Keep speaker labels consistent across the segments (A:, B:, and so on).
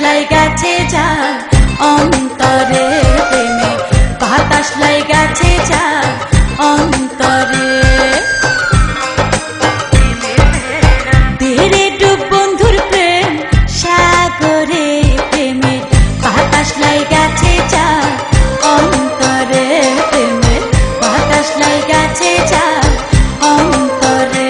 A: লাইগাছে যা অন্তরে প্রেমে বাতাস লাইগাছে যা অন্তরে তেরে ডুব বন্ধুর প্রেম সাগরে প্রেমে বাতাস লাইগাছে যা অন্তরে প্রেমে বাতাস লাইগাছে যা অন্তরে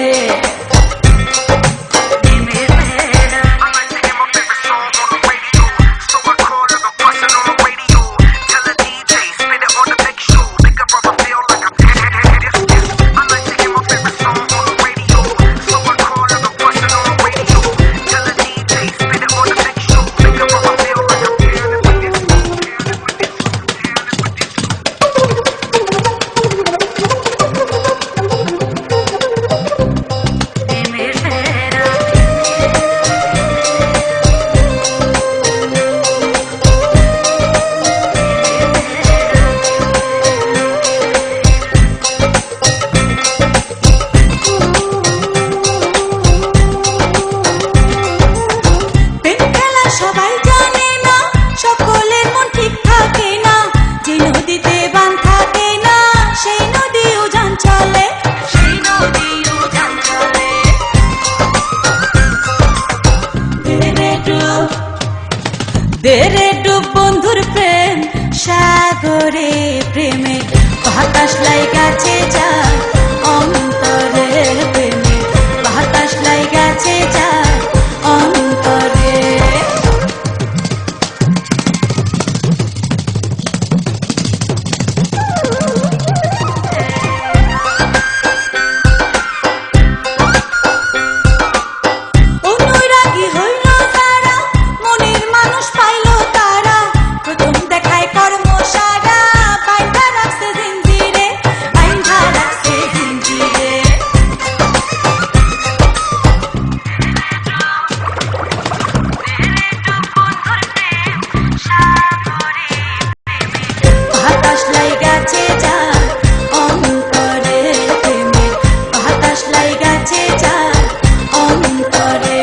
A: তেরে ডুব বন্ধুর প্রেম সাগরে প্রেমে বাতাস লাইগাছে যা অন্তরে প্রেমে বাতাস লাইগাছে যা অন্তরে অনুরাগী হইল তারা মনের মানুষ পাইল তারা প্রথম দেখায় কর্মসারা বাইন্ধা রাখছে জিঞ্জিরে বাইন্ধা রাখছে জিঞ্জিরে বাতাস লাইগাছে যা অন্তরে প্রেমে বাতাস লাইগাছে যা অন্তরে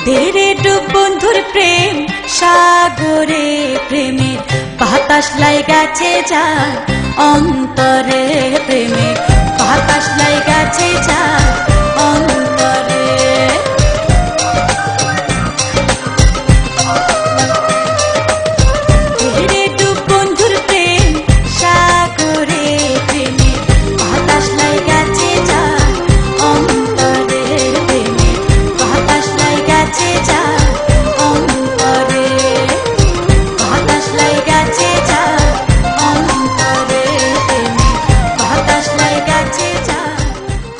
A: তেরে ডুব বন্ধুর প্রেম সাগরে প্রেমে বাতাস লাইগাছে যা অন্তরে প্রেমে বাতাস লাইগাছে যা